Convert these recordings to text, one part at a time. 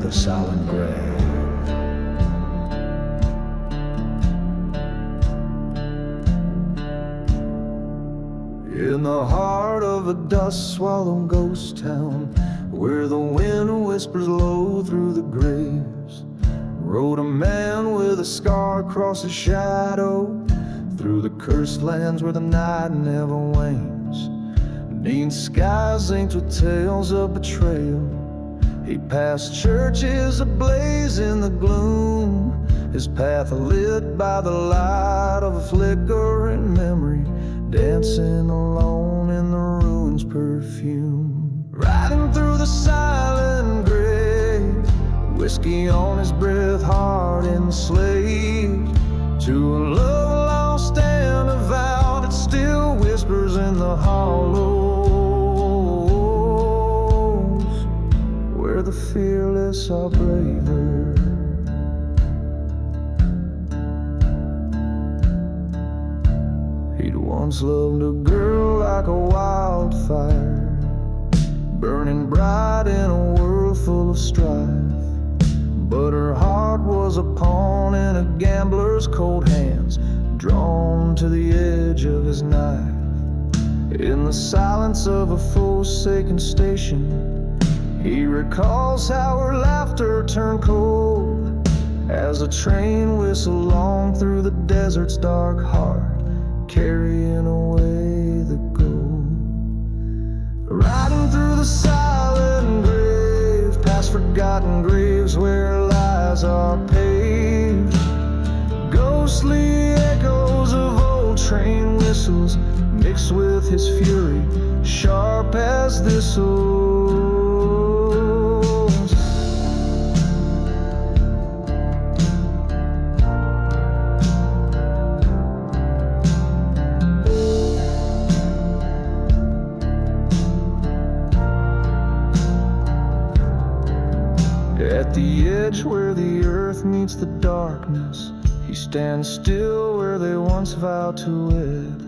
the silent grave. In the heart of a dust-swallowed ghost town, where the wind whispers low through the graves, rode a man with a scar across his shadow, through the cursed lands where the night never wanes. Beneath skies inked with tales of betrayal, he passed churches ablaze in the gloom, his path lit by the light of a flickering memory, dancing alone in the ruins' perfume. Riding through the silent grave, whiskey on his breath, heart enslaved to a love lost and avowed. It still whispers in the hollows, where the fearless are braver. He'd once loved a girl like a wildfire, burning bright in a world full of strife. But her heart was a pawn in a gambler's cold hands, drawn to the edge of his knife. In the silence of a forsaken station, he recalls how her laughter turned cold as a train whistled long through the desert's dark heart, carrying away the gold. Riding through the silent grave, past forgotten graves where lies are paved, ghostly echoes of old train whistles mixed with his fury, sharp as thistles. At the edge where the earth meets the darkness, he stands still where they once vowed to wed.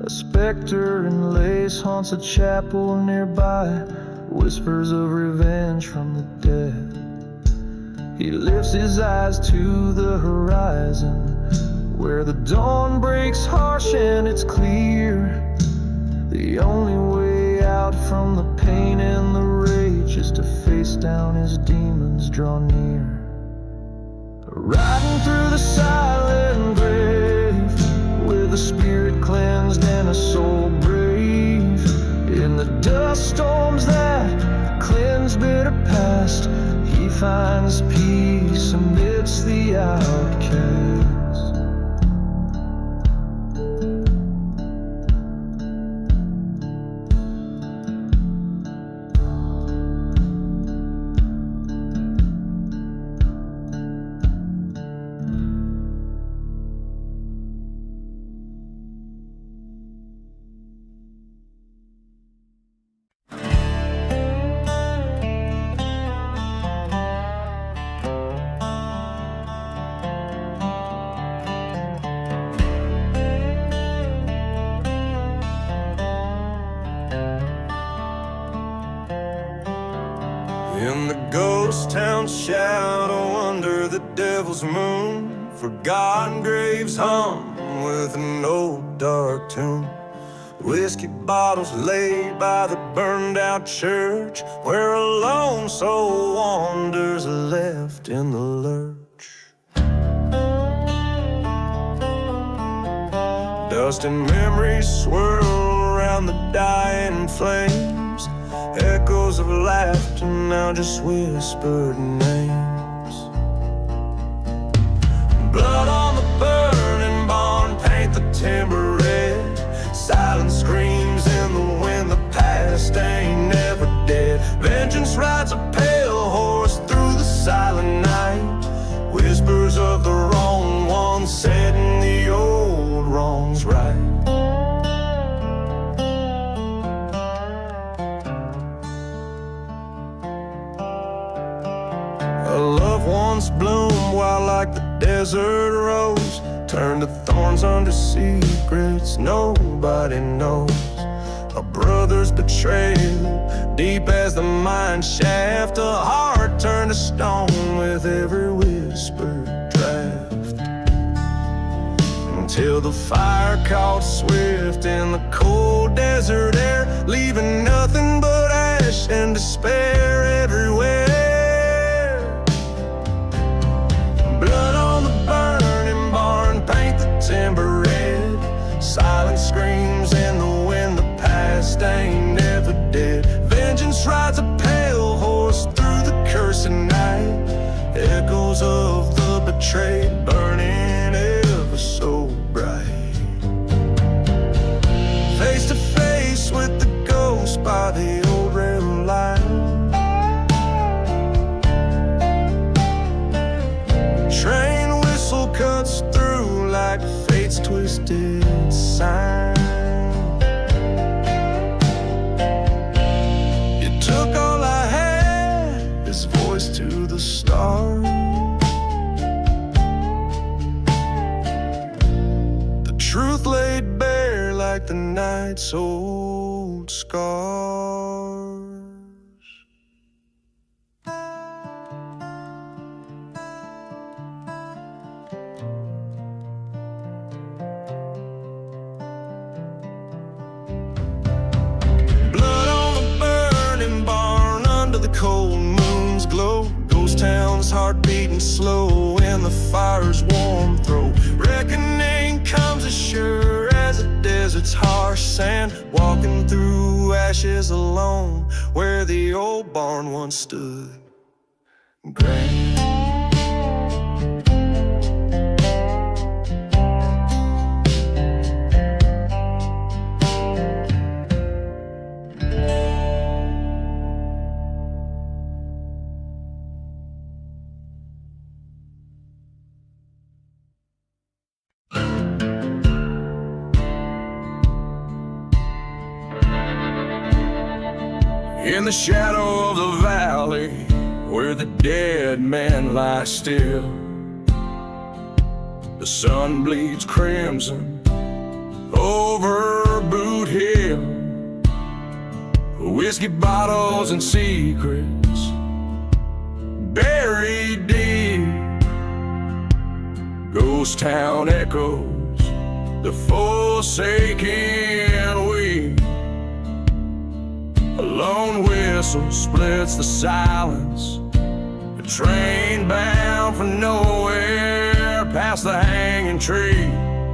A specter in lace haunts a chapel nearby, whispers of revenge from the dead. He lifts his eyes to the horizon, where the dawn breaks harsh and it's clear. The only way out from the pain and the rage is to face down his demons, draw near. Riding through the silent grave, with a spirit cleansed and a soul brave. In the dust storms that cleanse bitter past, he finds peace amidst the outcast. In the ghost town shadow under the devil's moon, forgotten graves hum with an old dark tune. Whiskey bottles laid by the burned out church, where a lone soul wanders left in the lurch. Dust and memories swirl around the dying flames, echoes of laughter now just whispered names. Blood on the burning barn, paint the timber red, silent screams in the wind, the past ain't never dead. Vengeance rides a pale horse through the silent night, whispers of the wrong ones setting the old wrongs right. Love once bloomed wild like the desert rose, turned to thorns under secrets nobody knows. a brother's betrayal. Deep as the mine shaft, a heart turned to stone with every whispered draft. Until the fire caught swift in the cold desert air, leaving nothing but ash and despair everywhere. Blood on the burning barn, paint the timber red. Silent screams in the wind, the past ain't never dead. Vengeance rides a pale horse through the cursing night. Echoes of the betrayed burning ever so bright. Face to face with the ghost by the old rail line. Train whistle cuts through like fate's twisted sign. It took all I had, his voice to the stars. The truth laid bare like the night's old scars. Cold moon's glow, ghost town's heart beating slow in the fire's warm throat. Reckoning comes as sure as the desert's harsh sand, walking through ashes alone where the old barn once stood grand. In the shadow of the valley, where the dead men lie still, the sun bleeds crimson over Boot Hill. Whiskey bottles and secrets buried deep, ghost town echoes, the forsaken weep. A lone whistle splits the silence, a train bound for nowhere, past the hanging tree,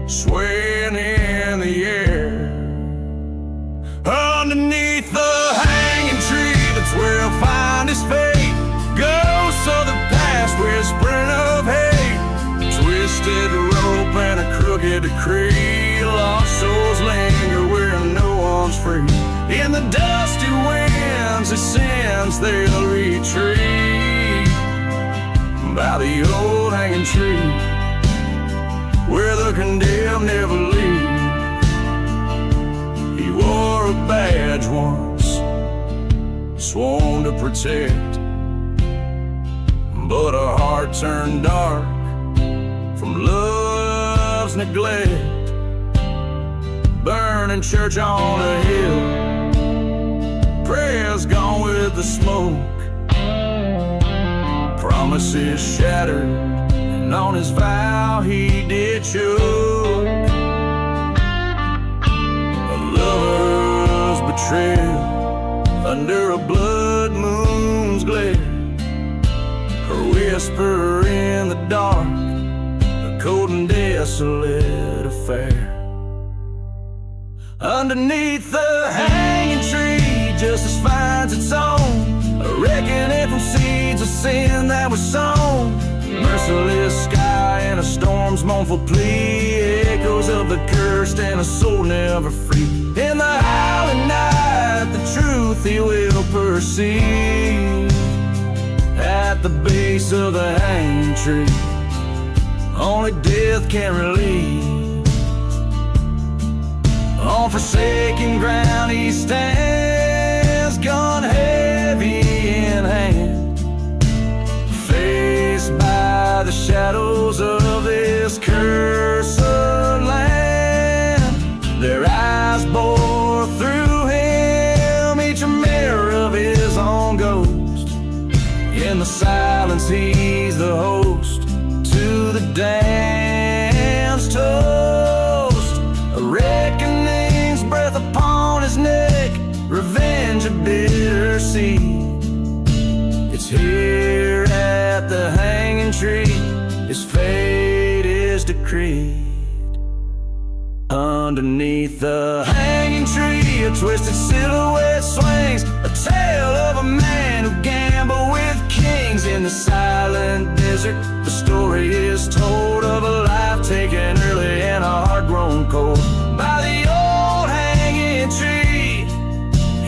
swaying in the air. Underneath the hanging tree, that's where I'll find his fate. Ghosts of the past, whispering of hate. Twisted rope and a crooked decree. Lost souls linger where no one's free. In the dusty winds of sins they'll retreat by the old hanging tree, where the condemned never leave. He wore a badge once, sworn to protect, but a heart turned dark from love's neglect. Burning church on a hill, prayers gone with the smoke, promises shattered, and on his vow he did choke. A lover's betrayal under a blood moon's glare, her whisper in the dark, a cold and desolate affair. Underneath the hanging tree, justice finds its own, a reckoning from seeds of sin that was sown. Merciless sky and a storm's mournful plea, echoes of the cursed and a soul never free. In the howling night, the truth he will perceive. At the base of the hanging tree, only death can relieve. On forsaken ground he stands, gun heavy in hand, faced by the shadows of this cursed land. Their eyes bore through him the silence he's the host to the dance toast. A reckoning's breath upon his neck, revenge a bitter seed. It's here at the hanging tree, his fate is decreed. Underneath the hanging tree, a twisted silhouette swings, a tale of a man who gambled with kings. In the silent desert, the story is told of a life taken early and a heart grown cold. By the old hanging tree,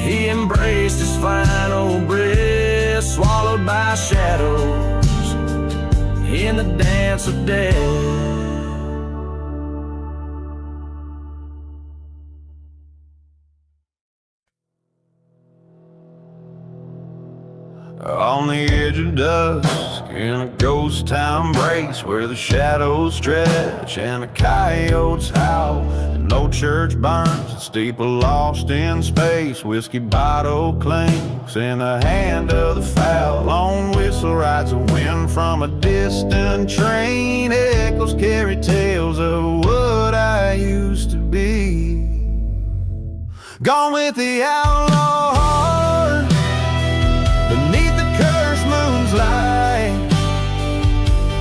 he embraced his final breath, swallowed by shadows in the dance of death. On the edge of dusk, in a ghost town breaks, where the shadows stretch and the coyotes howl, and no church burns, a steeple lost in space. Whiskey bottle clinks in the hand of the foul. Long whistle rides the wind from a distant train. Echoes carry tales of what I used to be. Gone with the outlaw heart, beneath the cursed moon's light,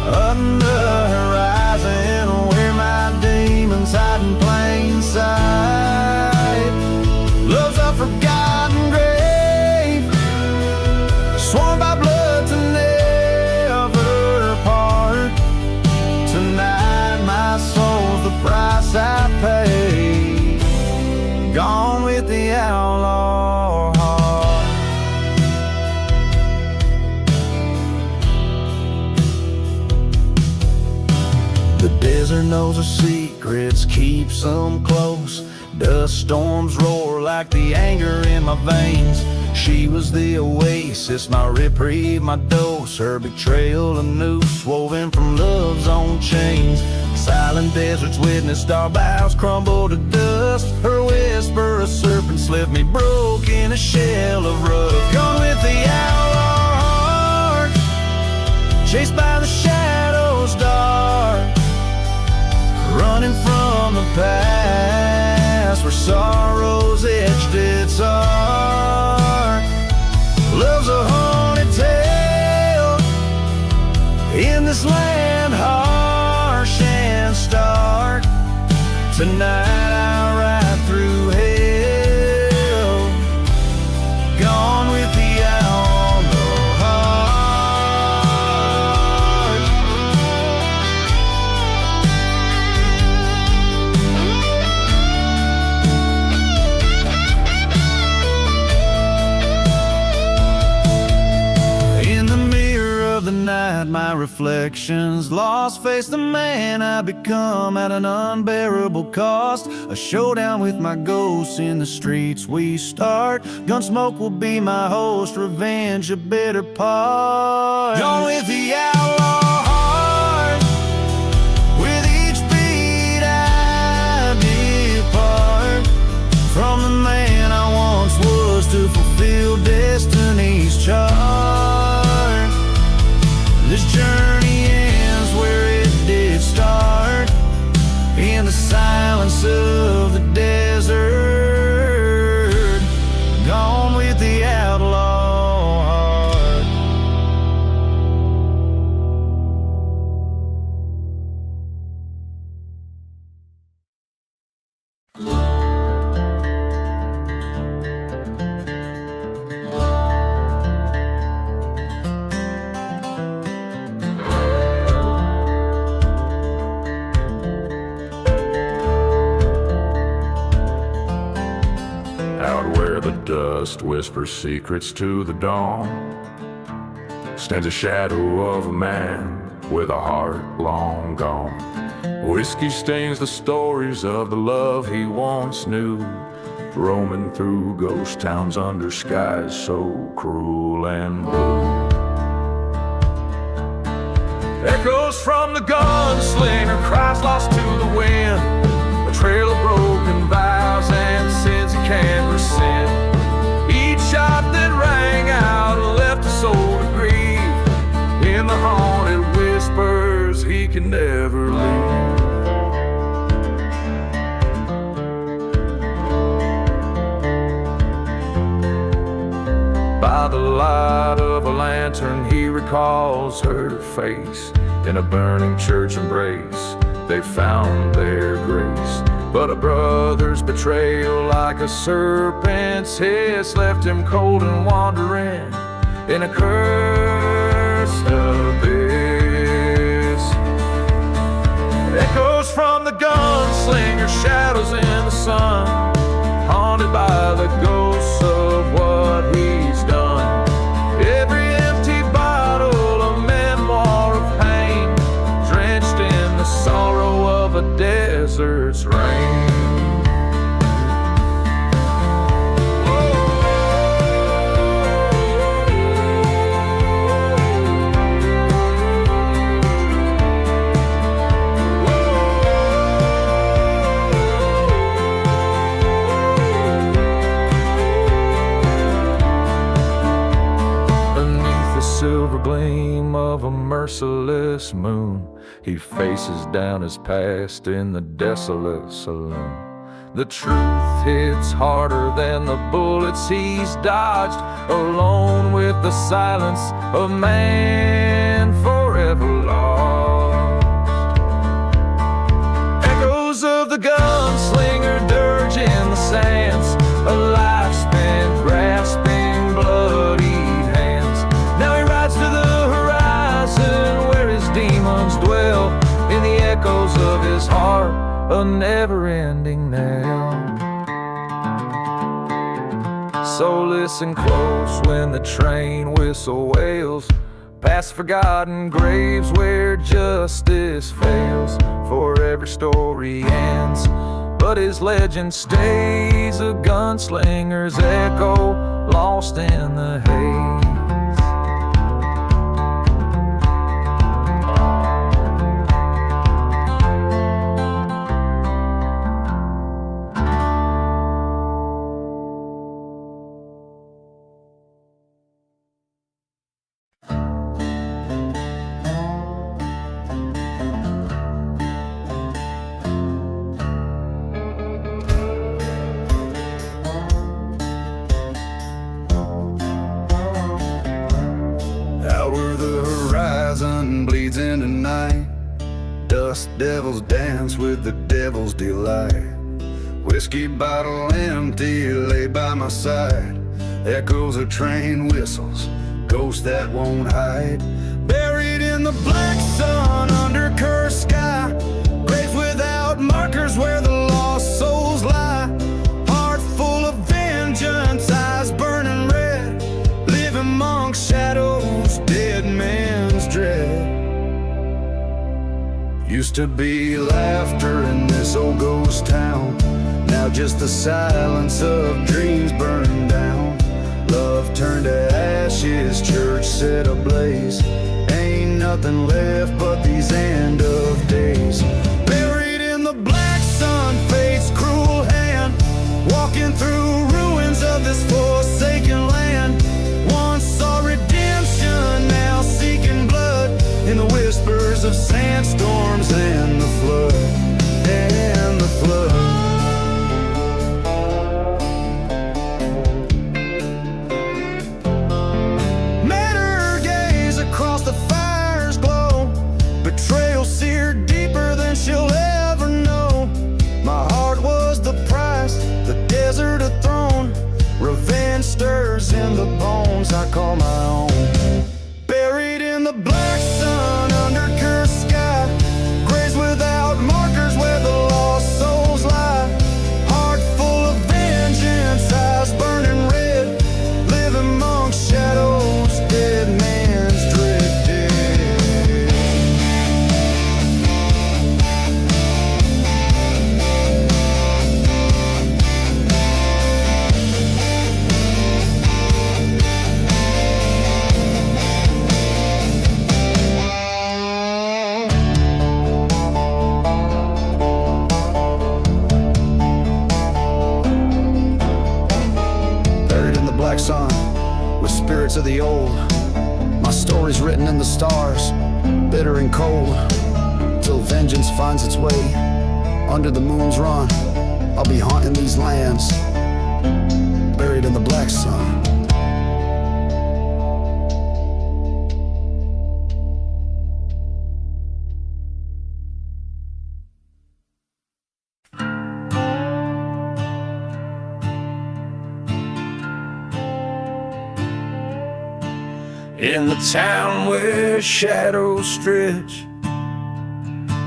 under the horizon where my demons hide in plain sight. Love's a forgotten grave, sworn by blood to never part. Tonight my soul's the price I pay. Gone with the outlaw heart. The desert knows her secrets, keeps them close. Dust storms roar like the anger in my veins. She was the oasis, my reprieve, my dose. Her betrayal a noose woven from love's own chains. Silent deserts witnessed our vows crumble to dust. Her whisper a serpent's left me broke in a shell of rust. Gone with the outlaw heart, chased by the shadows dark, running from the past where sorrow's etched its art. Love's a haunted tale in this land harsh and stark. Tonight I ride through hell, gone with the outlaw heart. In the mirror of the night, my reflections lost face the man I become at an unbearable cost. A showdown with my ghosts in the streets we start. Gunsmoke will be my host, revenge a bitter part. Gone with the outlaw heart, with each beat I depart from the man I once was to fulfill destiny's chart. This journey ends where it did start, in the silence of the desert. Gone with the outlaw heart. Out where the dust whispers secrets to the dawn, stands a shadow of a man with a heart long gone. Whiskey stains the stories of the love he once knew, roaming through ghost towns under skies so cruel and blue. Echoes from the gunslinger, cries lost to the wind, a trail of broken vows and sins he can't rescind. Each shot that rang out left a soul to grieve, by the light of a lantern, he recalls her face. In a burning church embrace, they found their grace. But a brother's betrayal, like a serpent's hiss, left him cold and wandering in a cursed abyss. Echoes from the gunslinger, shadows in the sun, haunted by the ghosts of what he's done. Every empty bottle, a memoir of pain, drenched in the sorrow of a desert's rain. Silver gleam of a merciless moon, he faces down his past in the desolate saloon. The truth hits harder than the bullets he's dodged, alone with the silence of man forever lost. Echoes of the gunslinger dirge in the sands, a life spent grasping bloody. Demons dwell in the echoes of his heart, a never-ending knell. So listen close when the train whistle wails, past forgotten graves where justice fails. For every story ends, but his legend stays, a gunslinger's echo lost in the haze. Bleeds into night, dust devils dance with the devil's delight. Whiskey bottle empty lay by my side, echoes of train whistles, ghosts that won't hide. Buried in the black sun under cursed sky, graves without markers where the lost souls lie. Heart full of vengeance, eyes burning red, live amongst shadows, dead man's dread. Used to be laughter in this old ghost town, now just the silence of dreams burned down. Love turned to ashes, church set ablaze, ain't nothing left but these end of days. Buried in the black sun, fate's cruel hand, walking through ruins of this forsaken land. Once saw redemption, now seeking blood, in the whispers of sandstorms and the flood, and the flood. Met her gaze across the fire's glow, betrayal seared deeper than she'll ever know. My heart was the price, the desert a throne, revenge stirs in the bones I call my own. Buried in the black sun under cursed sky, graves without markers where the lost souls lie. Heart full of vengeance, eyes burning red, live amongst shadows, dead man's drifted. Sun, with spirits of the old, my story's written in the stars, bitter and cold, till vengeance finds its way under the moon's run. I'll be haunting these lands, buried in the black sun. In the town where shadows stretch,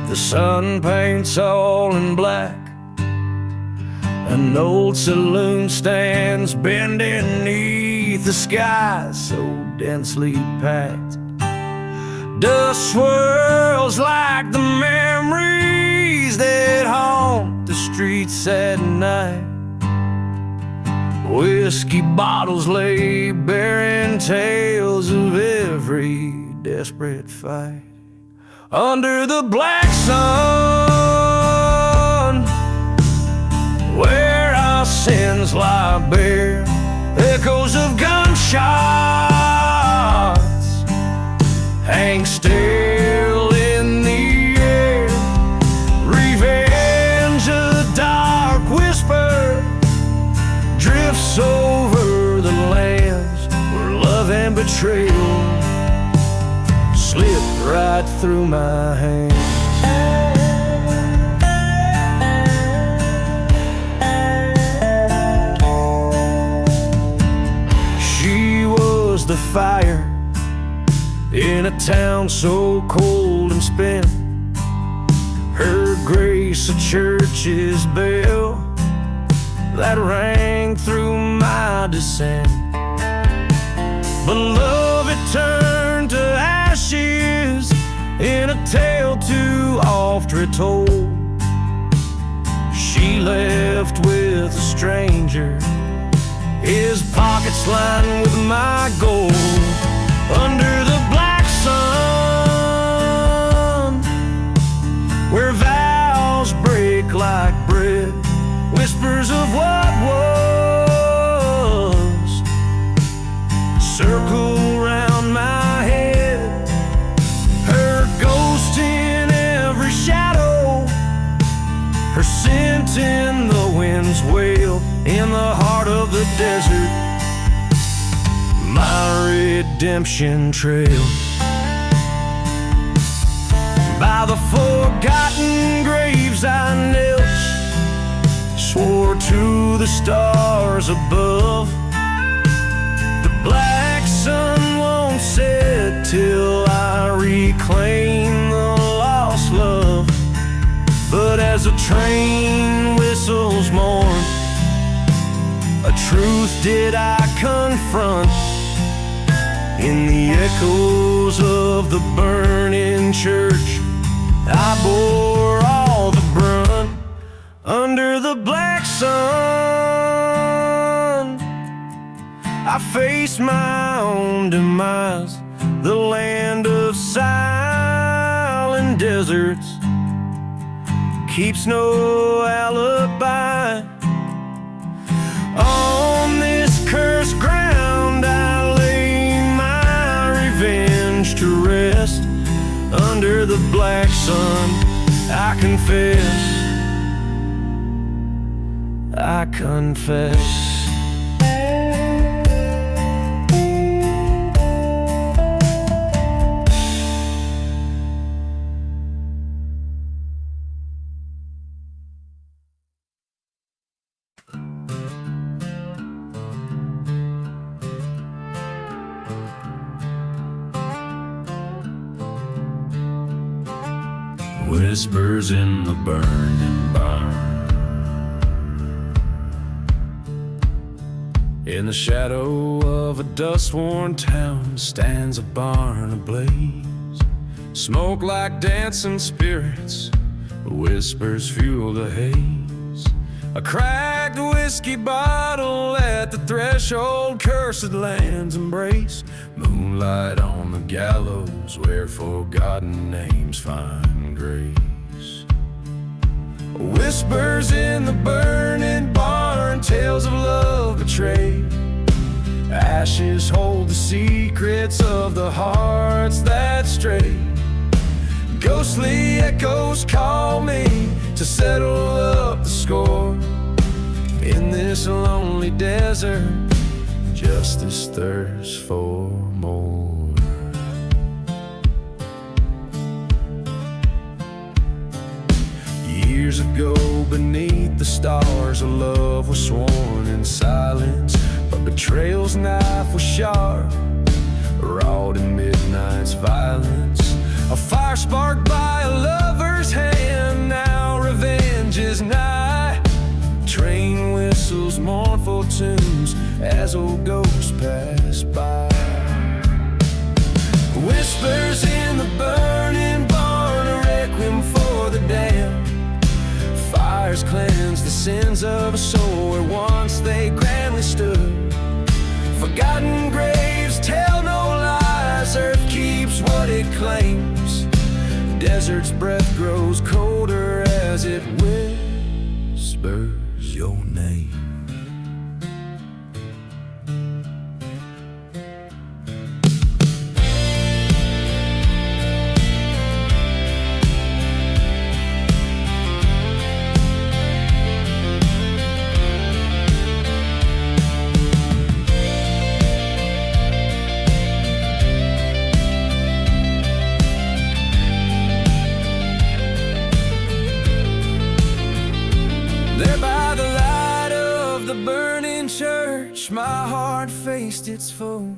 the sun paints all in black. An old saloon stands beneath the sky so densely packed. Dust swirls like the memories that haunt the streets at night. Whiskey bottles lay bearing tales of every desperate fight. Under the black sun, where our sins lie bare, echoes of gunshots hang still in the air. Revenge, a dark whisper, drifts over the lands where love and betrayal slip right through my hands. She was the fire in a town so cold and spent, her grace a church's bell that rang through my descent. But love, it turned to ashes in a tale too oft retold. She left with a stranger, his pockets lined with my gold. Under the black sun, where vows break like bread, whispers of what was circle round my head. Her ghost in every shadow, her scent in the wind's wail. In the heart of the desert, my redemption trail. By the forgotten graves I knelt, swore to the stars above, the black sun won't set till I reclaim the lost love. But as a train whistles mourn, a truth did I confront. In the echoes of the burning church, I bore all the brunt. Under the black sun, I faced my own demise. The land of silent deserts keeps no alibi. On this cursed ground I lay my revenge to rest. Under the black sun, I confess, I confess. Whispers in the burning barn. In the shadow of a dust-worn town stands a barn ablaze. Smoke like dancing spirits, whispers fuel the haze. A cracked whiskey bottle at the threshold, cursed land's embrace. Moonlight on the gallows where forgotten names find grace. Whispers in the burning barn, tales of love betrayed. Ashes hold the secrets of the hearts that stray. Ghostly echoes call me to settle up the score. In this lonely desert, justice thirsts for more. Years ago, beneath the stars, a love was sworn in silence, but betrayal's knife was sharp. wrought in midnight's violence. A fire sparked by a lover's hand, now revenge is nigh. Train whistles mournful tunes as old ghosts pass by. Whispers in the burning barn, a requiem for the damned. Fires cleanse the sins of a soul where once they grandly stood. Forgotten graves tell no lies, earth keeps what it claims. Desert's breath grows colder as it whispers your name. My heart faced its foe,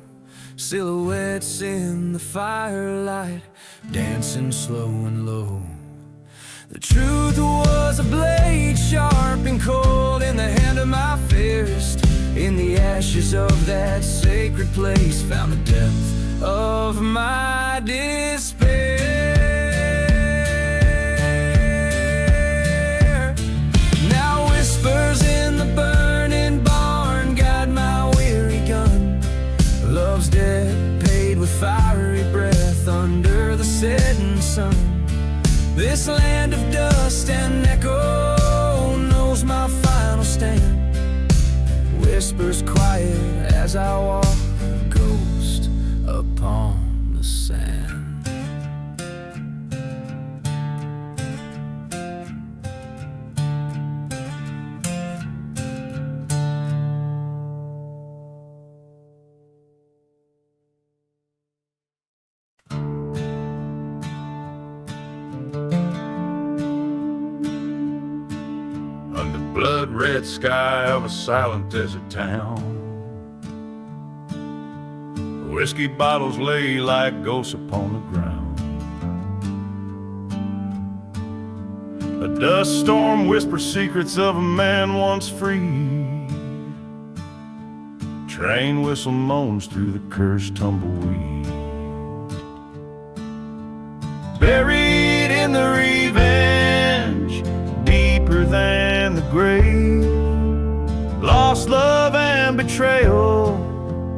silhouettes in the firelight, dancing slow and low. The truth was a blade sharp and cold in the hand of my fist. In the ashes of that sacred place found the depth of my despair. Now whispers in the burning barn guide my weary gun. Love's dead, paid with fiery breath under the setting sun. This land of dust and echo knows my final stand. Whispers quiet as I walk, a ghost upon the sand. Blood-red sky of a silent desert town, whiskey bottles lay like ghosts upon the ground. A dust storm whispers secrets of a man once free. Train whistle moans through the cursed tumbleweed. Buried in the revenge, deeper than the grave. Lost love and betrayal,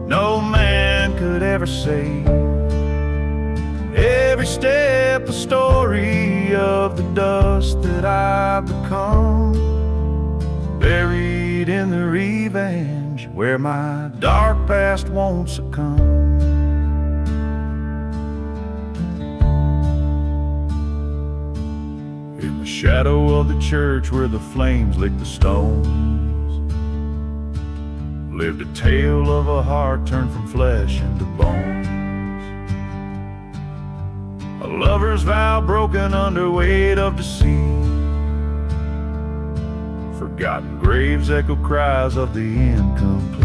no man could ever save. Every step a story of the dust that I've become. Buried in the revenge, where my dark past won't succumb. In the shadow of the church where the flames lick the stones, lived a tale of a heart turned from flesh into bones. A lover's vow broken under weight of deceit. Forgotten graves echo cries of the incomplete.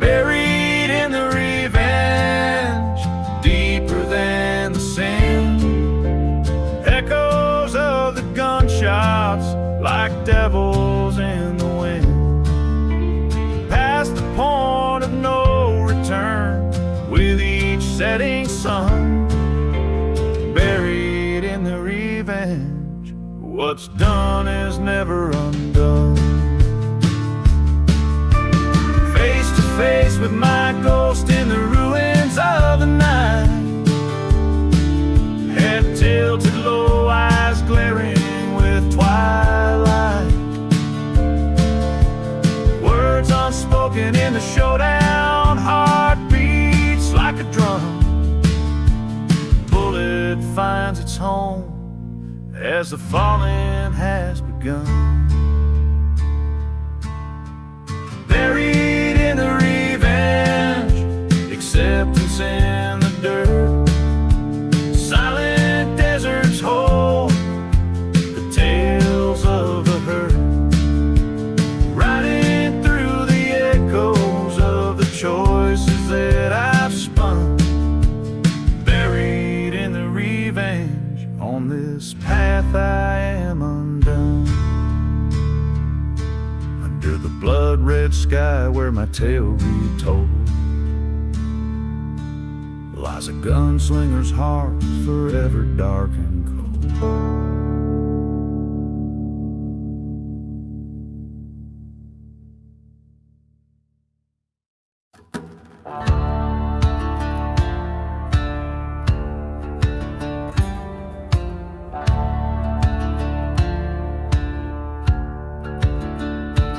Buried in the revenge, deeper than the sand. Echoes of the gunshots like devils in the wind. Past the point of no return with each setting sun. Buried in the revenge, what's done is never undone. Face to face with my ghost in the ruins of the night. Head tilted low, eyes glaring with twilight. Words unspoken in the showdown, heart beats like a drum. Bullet finds its home as the falling has begun. Buried in the revenge, acceptance in the dirt. Silent deserts hold the tales of a hurt. Riding through the echoes of the blood-red sky where my tale retold lies a gunslinger's heart, forever dark and cold.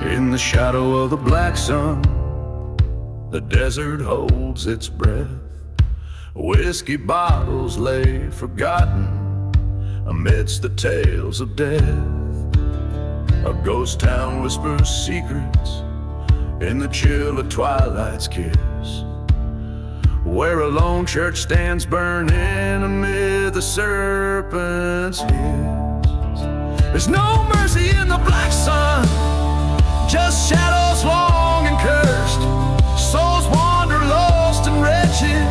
In the shadow of the black sun, the desert holds its breath. Whiskey bottles lay forgotten amidst the tales of death. A ghost town whispers secrets in the chill of twilight's kiss, where a lone church stands burning amid the serpent's hiss. There's no mercy in the black sun, just shadows long and cursed. Souls wander lost and wretched,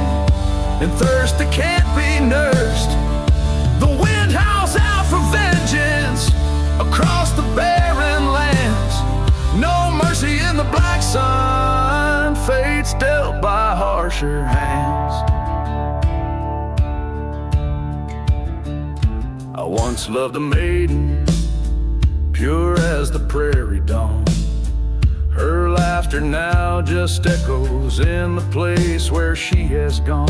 and thirst that can't be nursed. The wind howls out for vengeance across the barren lands. No mercy in the black sun, fate's dealt by harsher hands. I once loved a maiden, pure as the prairie dawn. Her laughter now just echoes in the place where she has gone.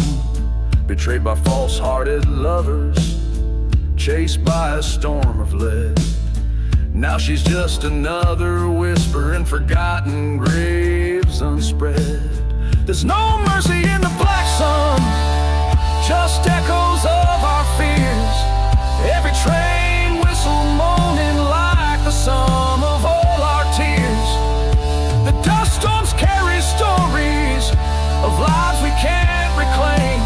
Betrayed by false-hearted lovers, chased by a storm of lead. Now she's just another whisper in forgotten graves unspread. There's no mercy in the black sun, just echoes of our fears. Every train whistle moaning like the sum of all our tears. The dust storms carry stories of lives we can't reclaim.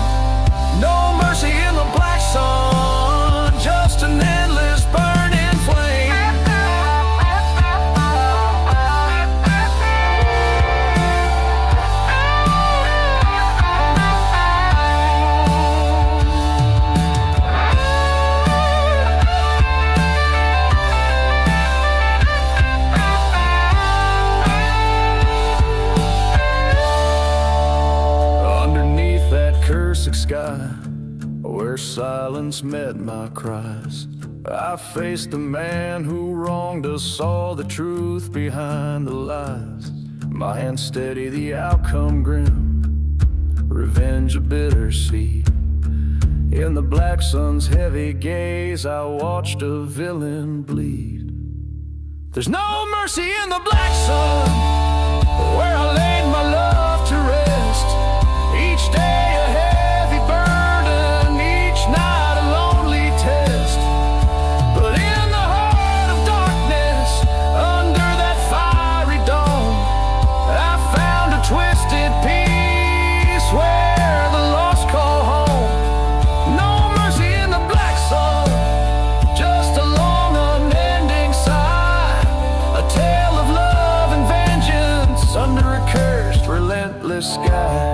No mercy in the black sun, just an endless burning flame. Underneath that cursed sky, where silence met my cries, I faced the man who wronged us, saw the truth behind the lies. My hand steady, the outcome grim, revenge a bitter seed. In the black sun's heavy gaze, I watched a villain bleed. There's no mercy in the black sun, where I laid my love to rest. Each day a heavy burden, each night a lonely test. But in the heart of darkness, under that fiery dome, I found a twisted peace where the lost call home. No mercy in the black sun, just a long unending sigh. A tale of love and vengeance under a cursed, relentless sky.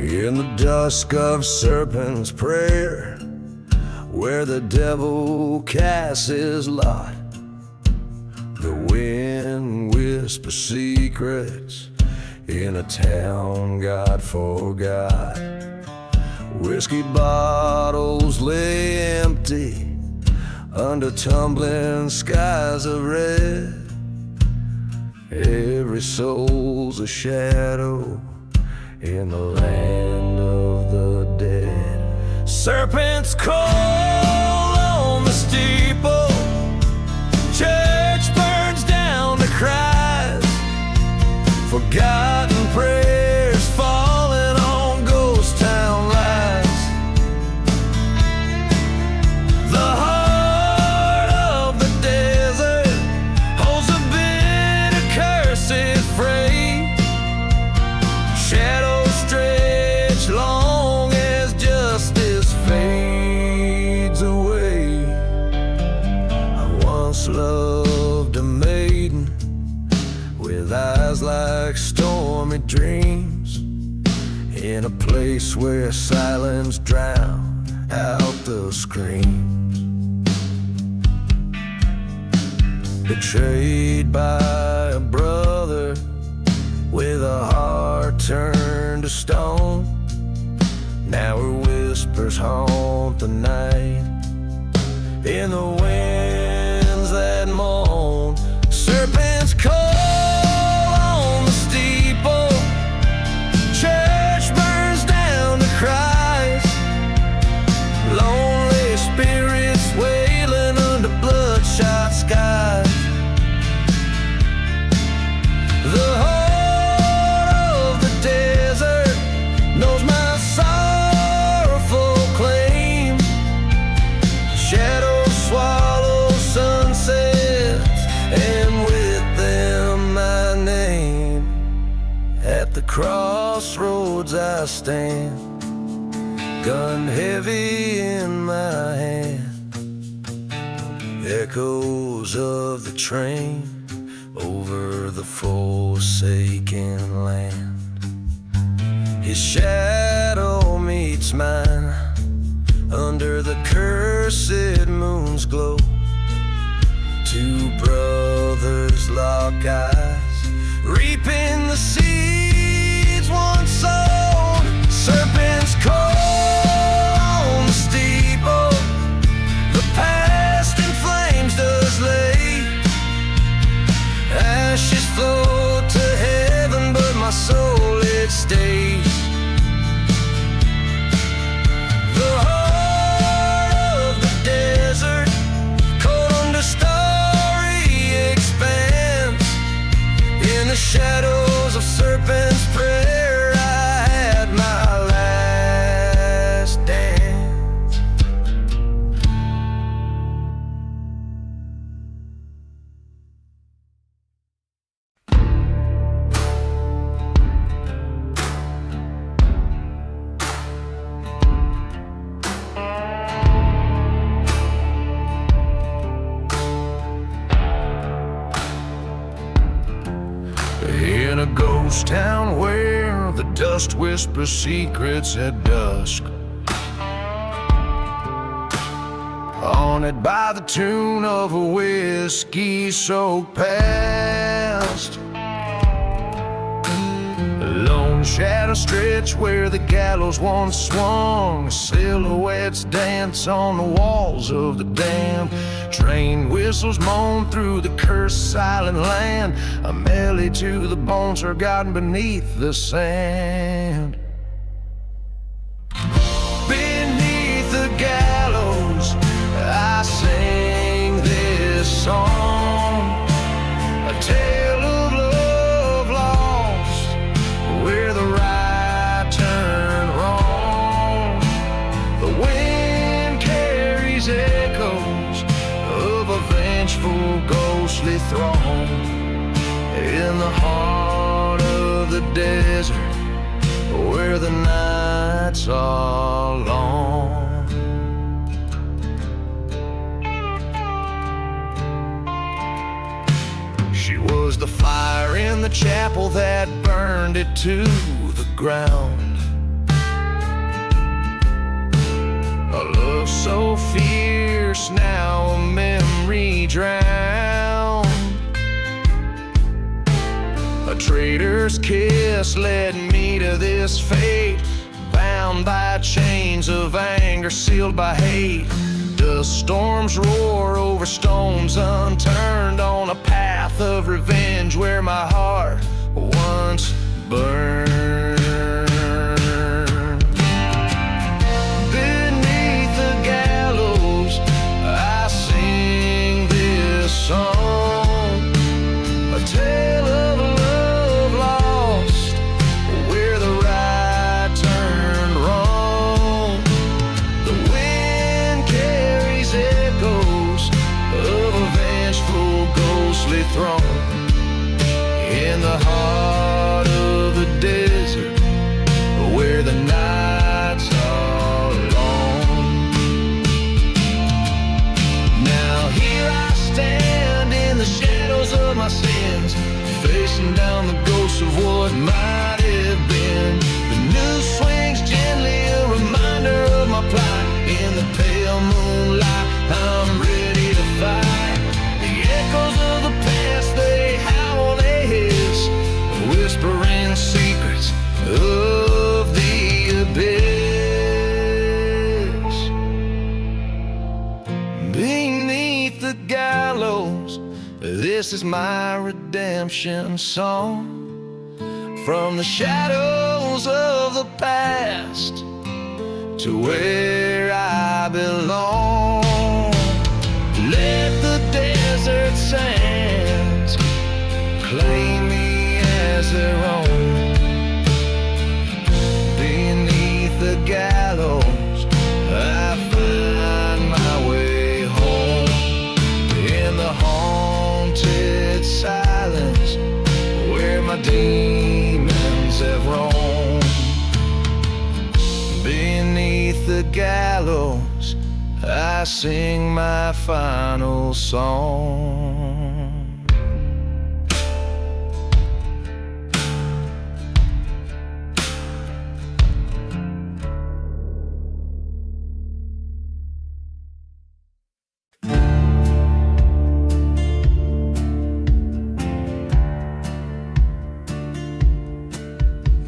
In the dusk of serpent's prayer, where the devil casts his lot, the wind whispers secrets in a town God forgot. Whiskey bottles lay empty under tumbling skies of red. Every soul's a shadow in the land of the dead. Serpents call on the steeple, church burns down the cries, forgotten prayers falling on ghost town lies. The heart of the desert holds a bitter cursed freight. Shadows stretch long as justice fades. once loved a maiden with eyes like stormy dreams, in a place where silence drowned out the screams. Betrayed by a brother with a heart turned to stone, now her whispers haunt the night in the winds that moan. Serpents call on the steeple, church burns down to Christ, lonely spirits wailing under bloodshot skies. The heart of the desert knows my sorrowful claim. Shadows swallow sunsets, and with them my name. At the crossroads I stand, gun heavy in my hand. Echoes of the train over the forsaken land. His shadow meets mine under the cursed moon's glow. Two brothers lock eyes, reaping the seeds once sown. Serpents call on the steeple, the past in flames does lay. Ashes float to heaven, but my soul it stays. The heart of the desert, cold under starry expanse. In the shadows of serpent's prayer, I had my last dance. In a ghost town where the dust whispers secrets at dusk, haunted by the tune of a whiskey-soaked past. Lone shadows stretch where the gallows once swung, silhouettes dance on the walls of the damned. Train whistles moan through the cursed silent land, a melody to the bones forgotten beneath the sand. Beneath the gallows I sing this song, a tale of love lost where the right turned wrong. The wind carries echoes of a vengeful ghostly throng in the heart of the desert where the nights are long. She was the fire in the chapel that burned it to the ground, a love so fierce now a memory drowned. A traitor's kiss led me to this fate, bound by chains of anger sealed by hate. Dust storms roar over stones unturned on a path of revenge where my heart once burned. Beneath the gallows I sing this song, a tale of love lost where the right turned wrong. The wind carries echoes of a vengeful ghostly throne in the heart of the desert where the nights are long. Now here I stand chasing down the ghosts of what might have been. The news swings gently, a reminder of my plight. In the pale moonlight, I'm ready to fight. The echoes of the past, they howl, they hiss, whispering secrets of the abyss. Beneath the gallows, this is my redemption song. From the shadows of the past to where I belong. Let the desert sands claim me as their own. Beneath the gallows, I find my way home. In the haunted silence where my demons have roamed. Beneath the gallows, I sing my final song.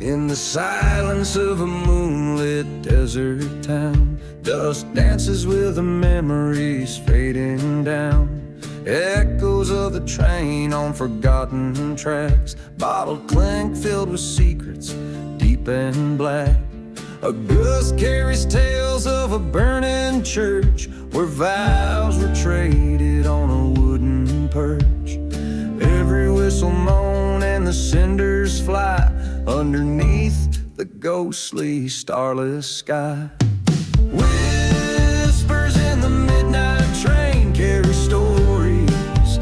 In the silence of a moonlit desert town, dust dances with the memories fading down. Echoes of the train on forgotten tracks, bottled clink filled with secrets deep and black. A ghost carries tales of a burning church where vows were traded on a wooden perch. Every whistle moan and the cinders fly underneath the ghostly starless sky. Whispers in the midnight train carry stories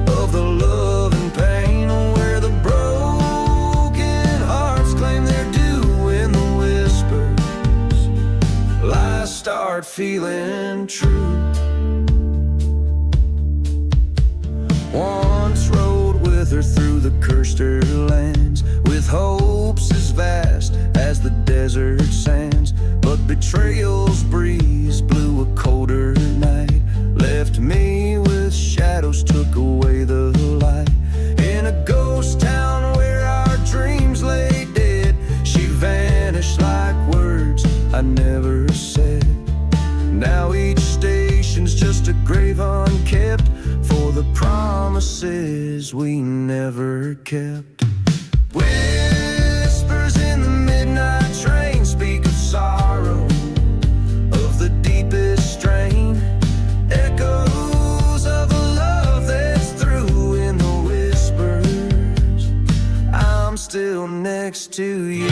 of the love and pain, where the broken hearts claim their due in the whispers. Lies start feeling true. Once rode with her through the cursed lands, with hopes as vast as the desert sands. But betrayal's breeze blew a colder night, left me with shadows, took away the light. In a ghost town where our dreams lay dead, she vanished like words I never said. Now each station's just a grave unkept for the promises we never kept. Whispers in the midnight train speak of sorrow, of the deepest strain. Echoes of a love that's through in the whispers. I'm still next to you.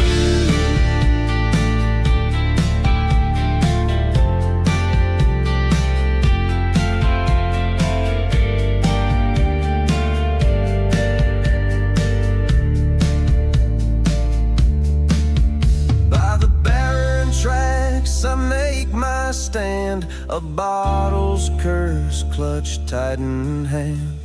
I make my stand, a bottle's curse clutched tight in hand.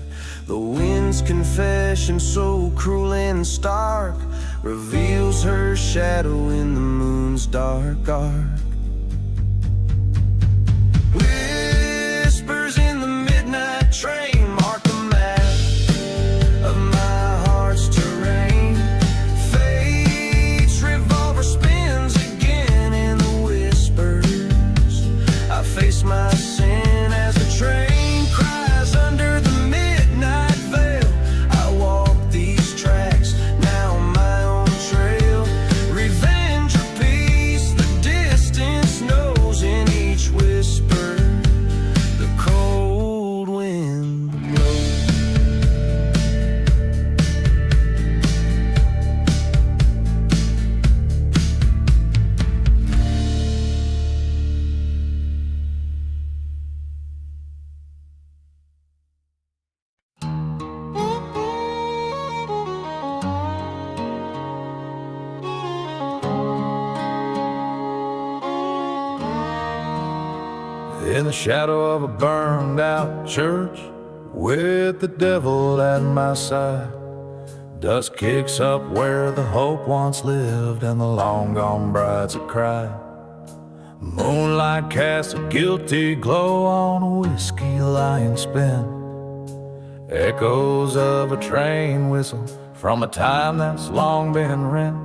The wind's confession, so cruel and stark, reveals her shadow in the moon's dark arc. Whispers in the midnight train mark the map of my heart's terrain. Fate's revolver spins again in the whispers. I face my sin as the train cries under the midnight veil. I walk these tracks, now my own trail. Revenge or peace, the distance knows in each whisper. The cold wind blows. In the shadow of a burned out church, with the devil at my side, Dust kicks up where the hope once lived, and the long-gone brides that cry. Moonlight casts a guilty glow on a whiskey lying spent. Echoes of a train whistle from a time that's long been rent.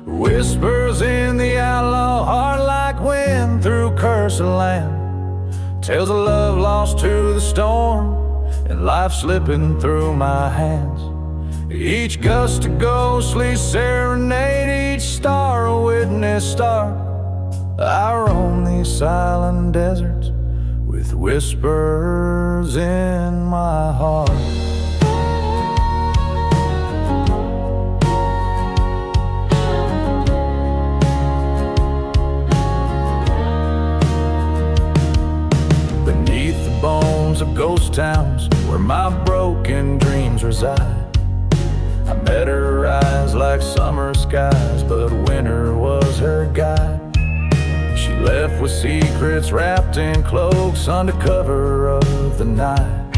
Whispers in the outlaw heart like wind through cursed land. Tales of love lost to the storm and life slipping through my hands. Each gust a ghostly serenade, each star a witness star. I roam these silent deserts with whispers in my heart. Beneath the bones of ghost towns where my broken dreams reside, I met her eyes like summer skies, but winter was her guide. She left with secrets wrapped in cloaks under cover of the night.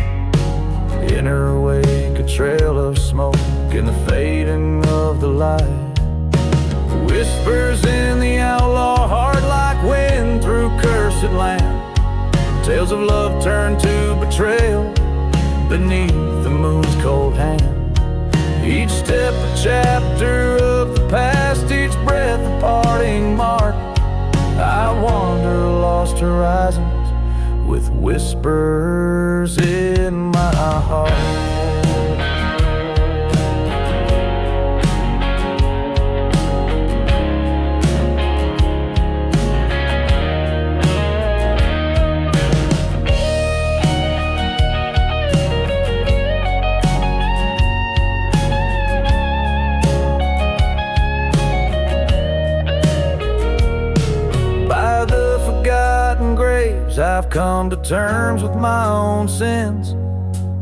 In her wake a trail of smoke in the fading of the light. Whispers in the outlaw heart like wind through cursed land. Tales of love turned to betrayal beneath the moon's cold hand. Each step a chapter of the past, each breath a parting mark. I wander lost horizons with whispers in my heart. I've come to terms with my own sins.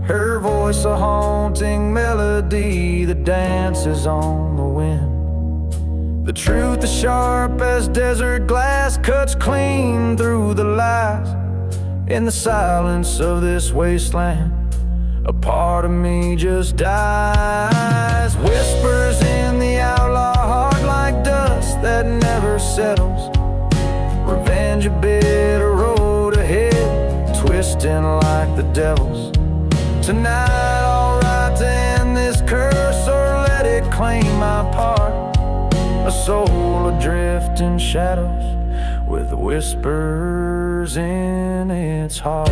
Her voice a haunting melody that dances on the wind. The truth is sharp as desert glass, cuts clean through the lies. In the silence of this wasteland, a part of me just dies. Whispers in the outlaw heart like dust that never settles. Revenge a bitter road ahead, twisting like the devil's. Tonight I'll write to end this curse or let it claim my part. A soul adrift in shadows with whispers in its heart.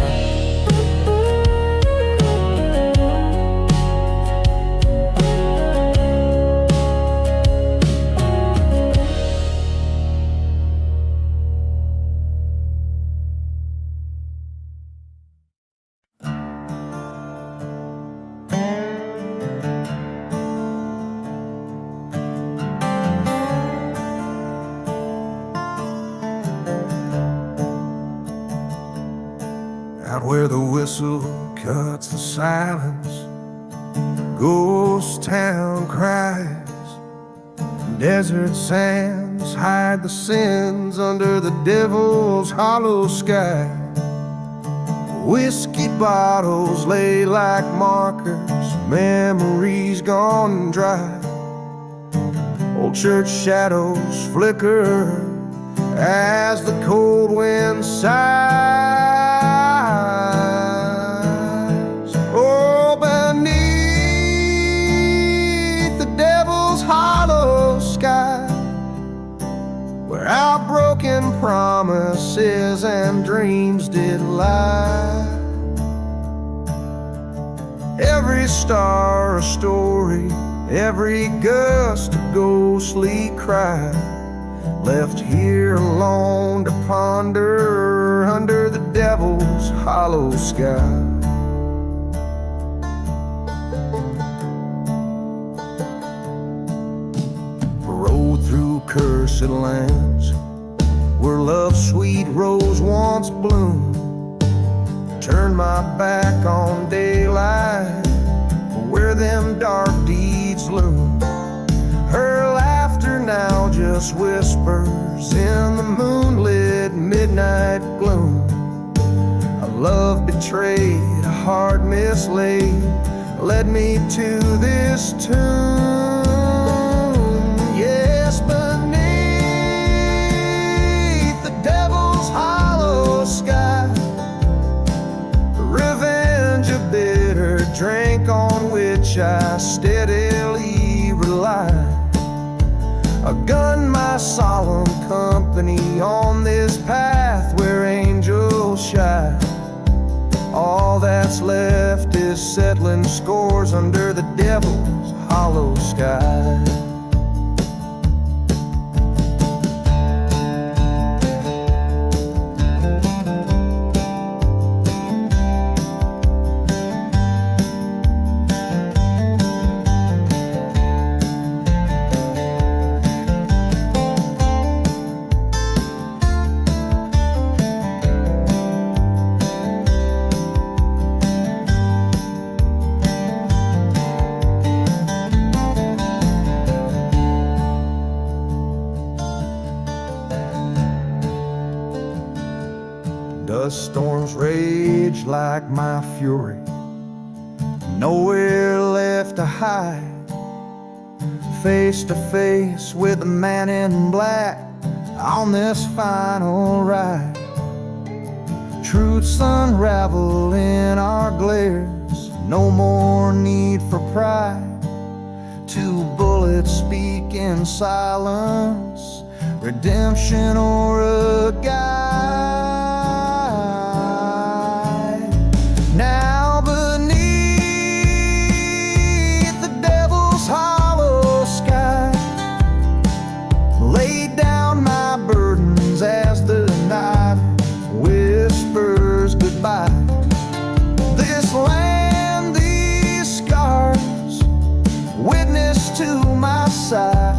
Out where the whistle cuts the silence, ghost town cries. Desert sands hide the sins under the devil's hollow sky. Whiskey bottles lay like markers, memories gone dry. Old church shadows flicker as the cold wind sighs. Oh, beneath the devil's hollow sky, where our broken promises and dreams did lie. Every star a story, every gust a ghostly cry, left here alone to ponder under the devil's hollow sky. Rode through cursed lands where love's sweet rose once bloomed. Turned my back on daylight where them dark deeds loom. Her laughter now just whispers in the moonlit midnight gloom. A love betrayed, a heart mislaid, led me to this tomb. Yes, beneath the devil's hollow sky, revenge a bitter drink on which I steadily rely. A gun my solemn company on this path where angels shine. All that's left is settling scores under the devil's hollow sky. Dust storms rage like my fury, nowhere left to hide. Face to face with the man in black on this final ride. Truths unravel in our glares, no more need for pride. Two bullets speak in silence, redemption or a guide. Now beneath the devil's hollow sky, lay down my burdens as the night whispers goodbye. This land, these scars, witness to my side.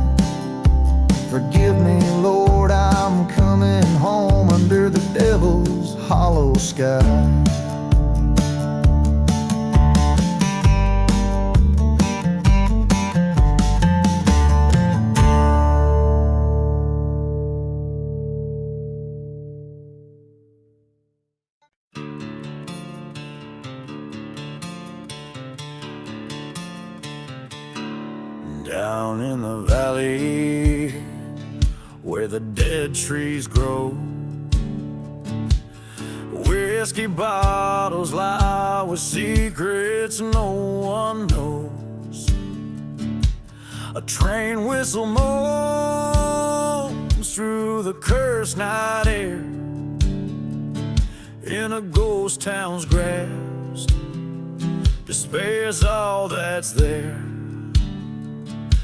Forgive me, Lord, I'm coming home under the devil's hollow sky. Down in the valley where the dead trees grow, whiskey bottles lie with secrets no one knows. A train whistle moans through the cursed night air in a ghost town's grass. Despair's all that's there.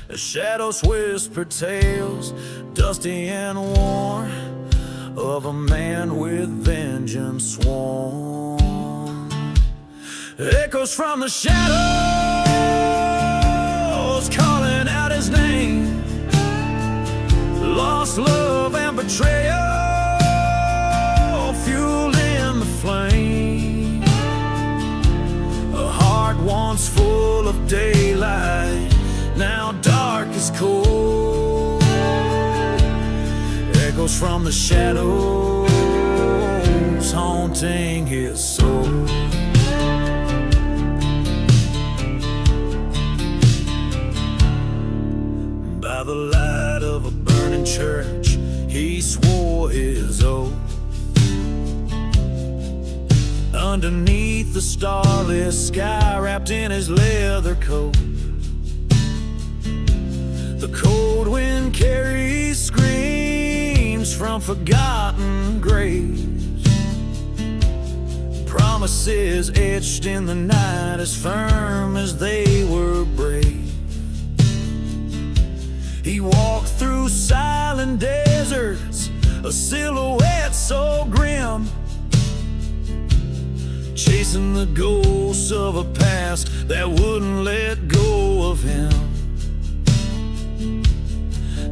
The shadows whisper tales, dusty and worn, of a man with vengeance sworn. Echoes from the shadows calling out his name. Lost love and betrayal fueled in the flame. A heart once full of daylight, now dark as cold. Echoes from the shadows haunting his soul. By the light of a burning church, he swore his oath. Underneath the starless sky, wrapped in his leather coat, the cold wind carries screams from forgotten graves. Promises etched in the night as firm as they were brave. He walked through silent deserts, a silhouette so grim, chasing the ghosts of a past that wouldn't let go of him.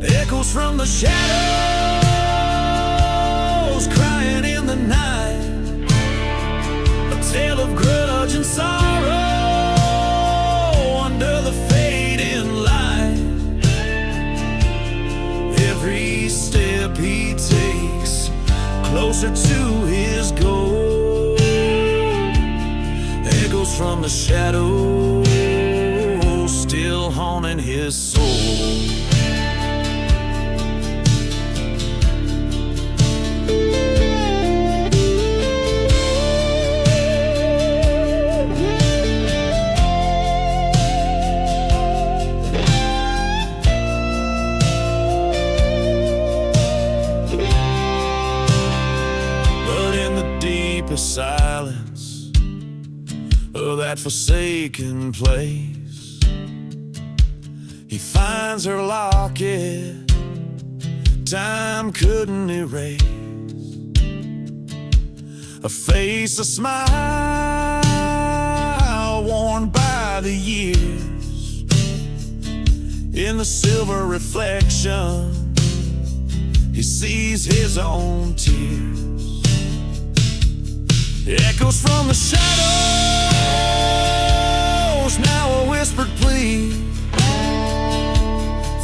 Echoes from the shadows crying in the night, a tale of grudge and sorrow under the fading light. Every step he takes closer to his goal. Echoes from the shadows dawn in his soul. Silence of that forsaken place, he finds her locket time couldn't erase. A face, a smile worn by the years. In the silver reflection, he sees his own tears. Echoes from the shadows, now a whispered plea.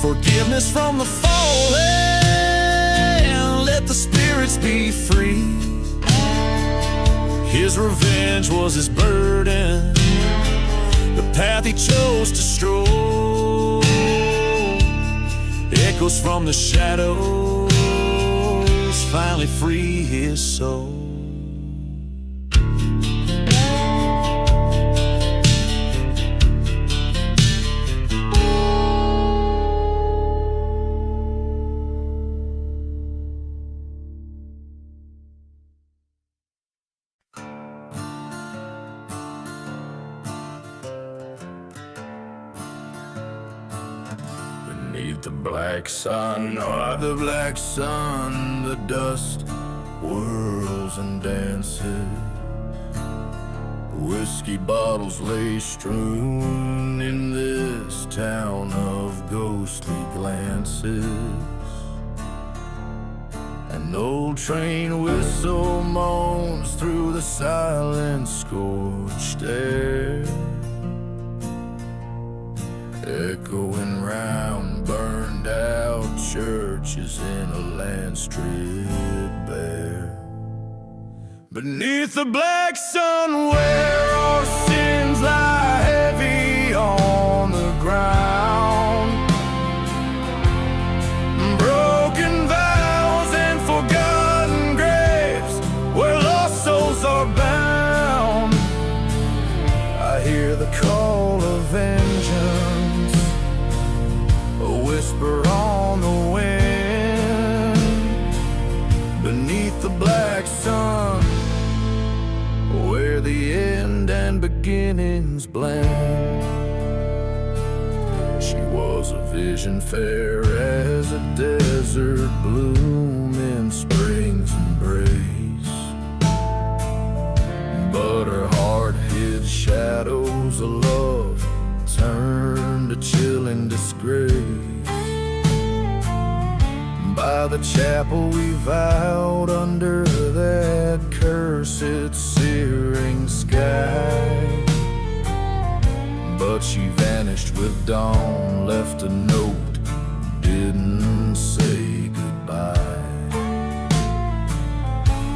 Forgiveness from the fallen, let the spirits be free. His revenge was his burden, the path he chose to stroll. Echoes from the shadows finally free his soul. Beneath the black sun, the black sun, the dust whirls and dances. Whiskey bottles lay strewn in this town of ghostly glances. An old train whistle moans through the silent scorched air, echoing round burned out churches in a land stripped bare. Beneath the black sun where our sins lie heavy on the ground, broken vows and forgotten graves where lost souls are bound. I hear the call of vengeance, a whisper on the wind. Beneath the black sun where the end and beginnings blend. She was a vision fair as a desert bloom in spring's embrace, but her heart hid shadows of love turned to chilling disgrace. By the chapel we vowed under that cursed searing sky, but she vanished with dawn, left a note, didn't say goodbye.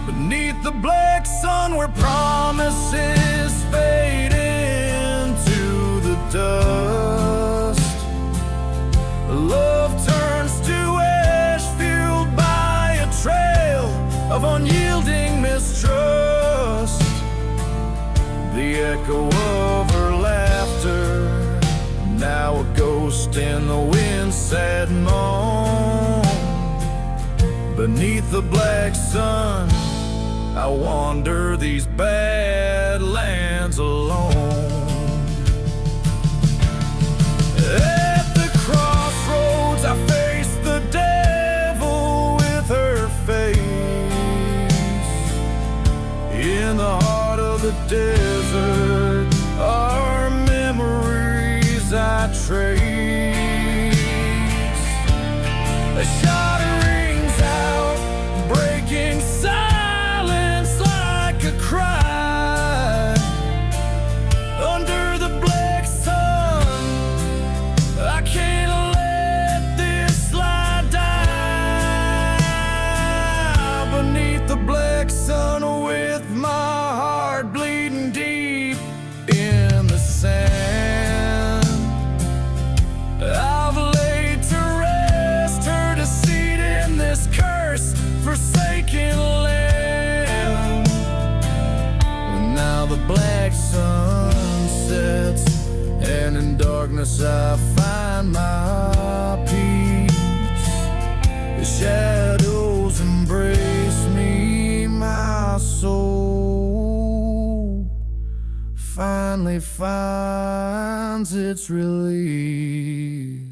Beneath the black sun where promises fade into the dust, love turns to ash fueled by a trail of unyielding mistrust. The echo of her laughter, now a ghost in the wind's sad moan. Beneath the black sun, I wander these bad lands alone. At the crossroads I face the devil with her face. In the heart of the desert, our memories I trace. A shot rings out, breaking silence like a cry. Under the black sun, I can't let this lie die. Beneath the black sun with my heart bleeding deep, black sunsets, and in darkness I find my peace. The shadows embrace me, my soul finally finds its relief.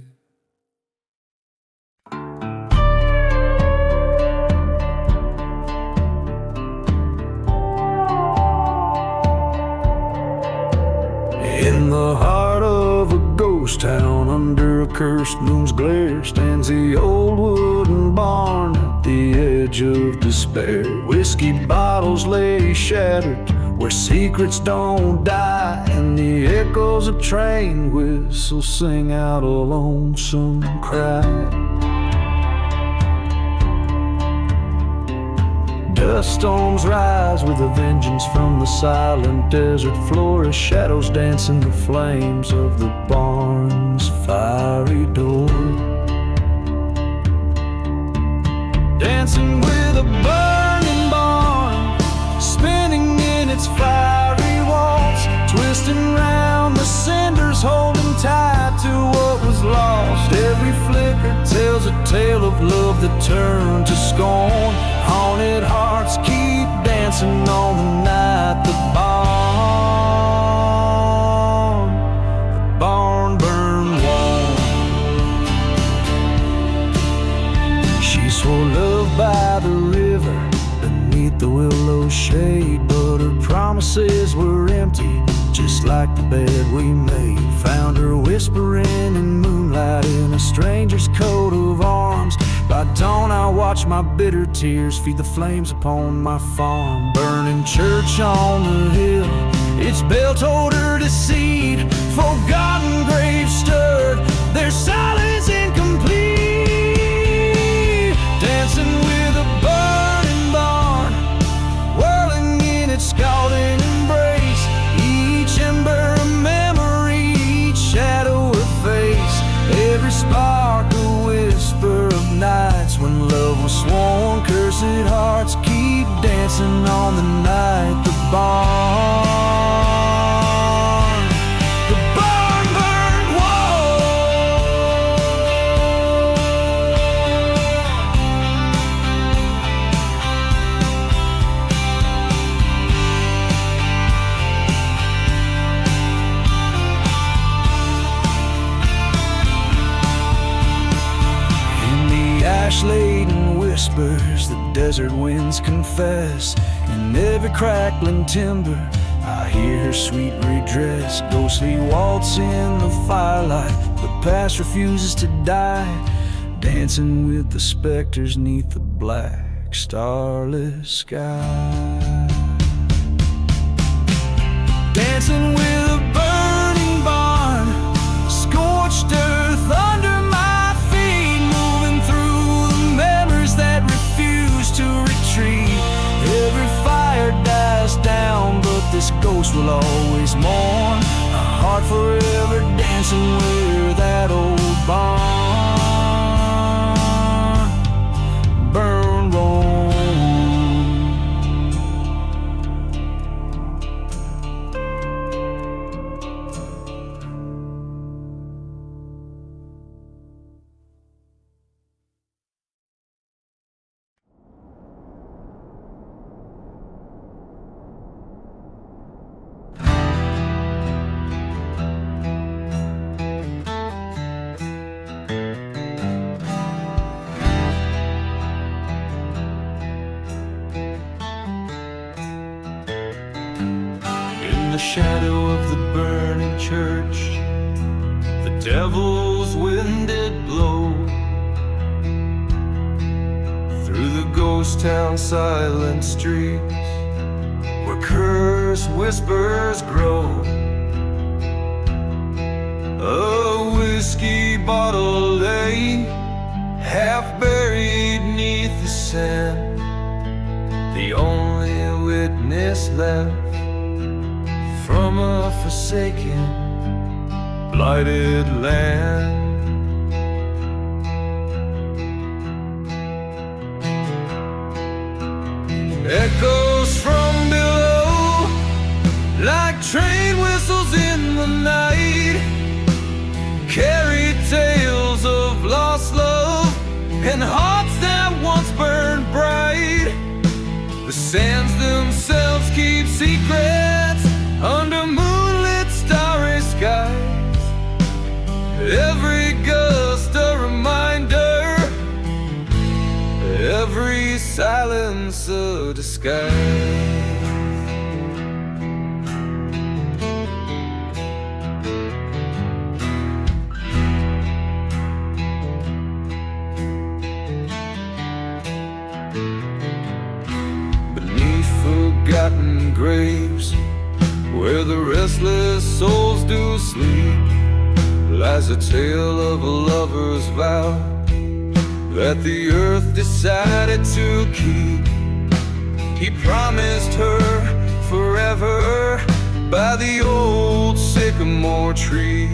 In the heart of a ghost town, under a cursed moon's glare, stands the old wooden barn at the edge of despair. Whiskey bottles lay shattered where secrets don't die, and the echoes of train whistles sing out a lonesome cry. Dust storms rise with a vengeance from the silent desert floor, as shadows dance in the flames of the barn's fiery door. Dancing with a burning barn, spinning in its fiery waltz, twisting round the cinders, holding tight to what was lost. Every flicker tells a tale of love that turned to scorn. Haunted hearts keep dancing on the night the barn burned warm. She swore love by the river beneath the willow shade, but her promises were empty, just like the bed we made. Found her whispering in moonlight in a stranger's coat of arms. By dawn I watch my bitter tears feed the flames upon my farm. Burning church on the hill, its bell told her to cede. Forgotten graves stirred, their silence incomplete. Dancing with a burning barn, whirling in its scalding embrace. Each ember a memory, each shadow a face. Every spark a whisper of nights when love was sworn. Cursed hearts keep dancing on the night the barn burned. In the ash-laden whispers the desert winds confess, in every crackling timber I hear her sweet redress. Ghostly waltz in the firelight, the past refuses to die, dancing with the specters neath the black starless sky. Dancing with a burning barn, scorched earth under my feet, moving through the memories that refuse to retreat. Every fire dies down, but this ghost will always mourn. A heart forever dancing where that old barn burned warm. The shadow of the burning church, the devil's wind did blow through the ghost town silent streets, where cursed whispers grow. A whiskey bottle lay half buried neath the sand, the only witness left from a forsaken, blighted land. Echoes from below, like train whistles in the night, carry tales of lost love and hearts that once burned bright. The sands themselves keep secrets under moonlit starry skies. Every gust a reminder, every silence a disguise. Forgotten graves, where the restless souls do sleep, lies a tale of a lover's vow that the earth decided to keep. He promised her forever by the old sycamore tree,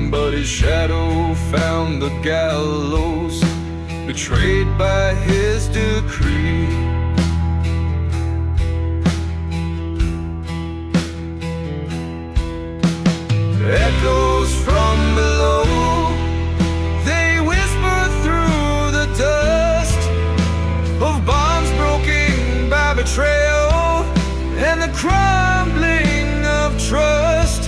but his shadow found the gallows, betrayed by his decree. Echoes from below, they whisper through the dust of bonds broken by betrayal and the crumbling of trust.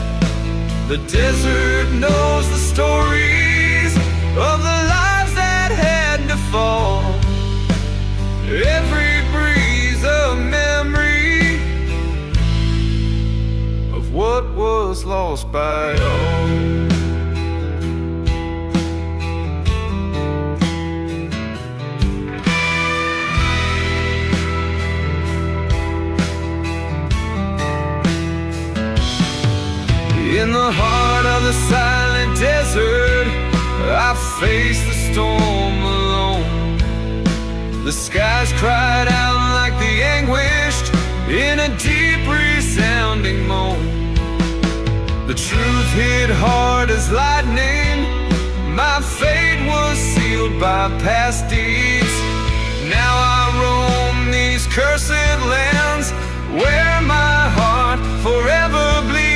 The desert knows the stories of the lives that had to fall. Every breeze a memory of what was lost by all. In the heart of the silent desert, I faced the storm alone. The skies cried out like the anguished in a deep resounding moan. The truth hit hard as lightning, my fate was sealed by past deeds. Now I roam these cursed lands where my heart forever bleeds.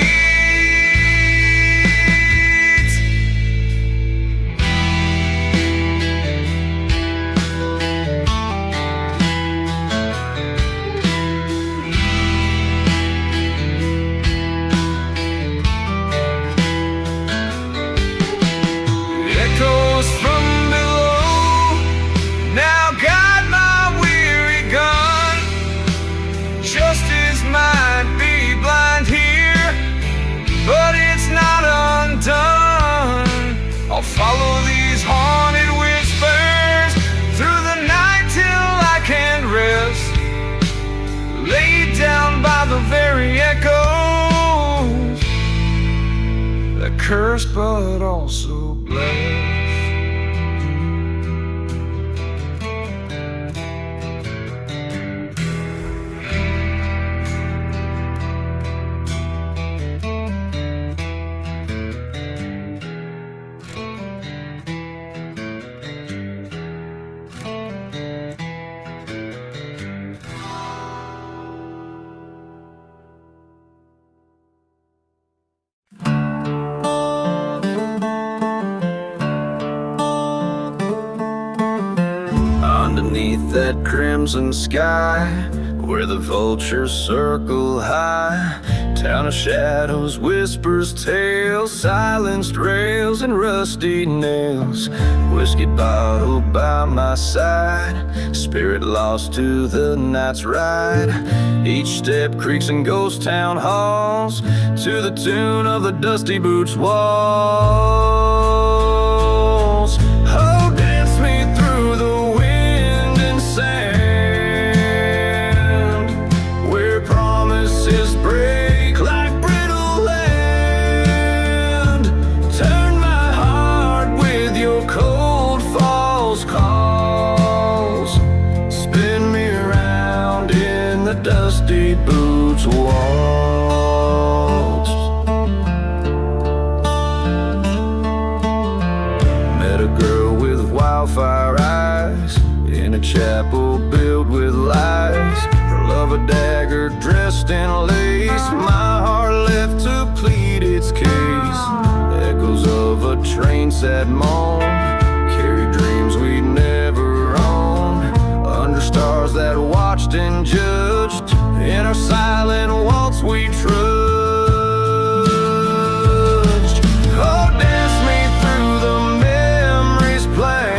Follow these haunted whispers through the night till I can't rest, laid down by the very echoes that cursed but also blessed. Underneath that crimson sky, where the vultures circle high, town of shadows whispers tales, silenced rails and rusty nails. Whiskey bottle by my side, spirit lost to the night's ride. Each step creaks in ghost town halls, to the tune of the dusty boots walls. Oh, dance me through the wind and sand, where promises break like brittle land. Turn my heart with your cold false calls, spin me around in the dusty boots waltz. that moaned, carried dreams we'd never owned, under stars that watched and judged, in our silent waltz we trudged. Oh, dance me through the memories playing,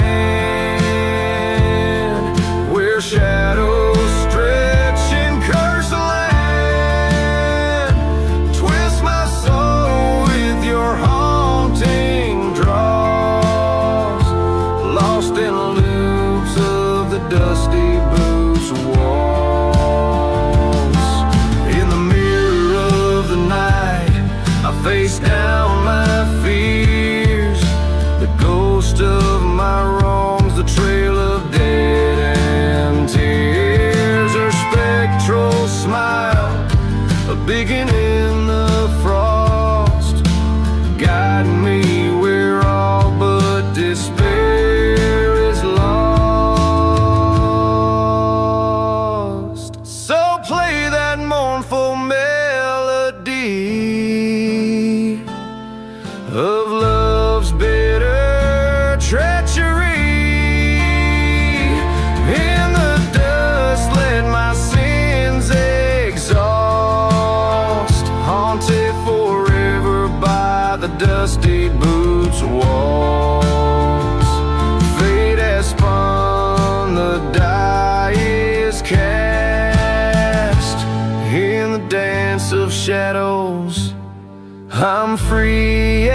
where shadows stretch and curse the land. Twist my soul with your haunting draws, lost in loops of the dusty boots walls. In the mirror of the night, I face down my fears, the ghost of my wrongs, the trail of dead and tears. Her spectral smile, a beacon in the frost, guiding me where all but despair is lost. So play that mournful melody of love's bitter treachery. In the dust let my sins exhaust, haunted forever by the dusty boots walls. Fate has spun, the die is cast, in the dance of shadows I'm free.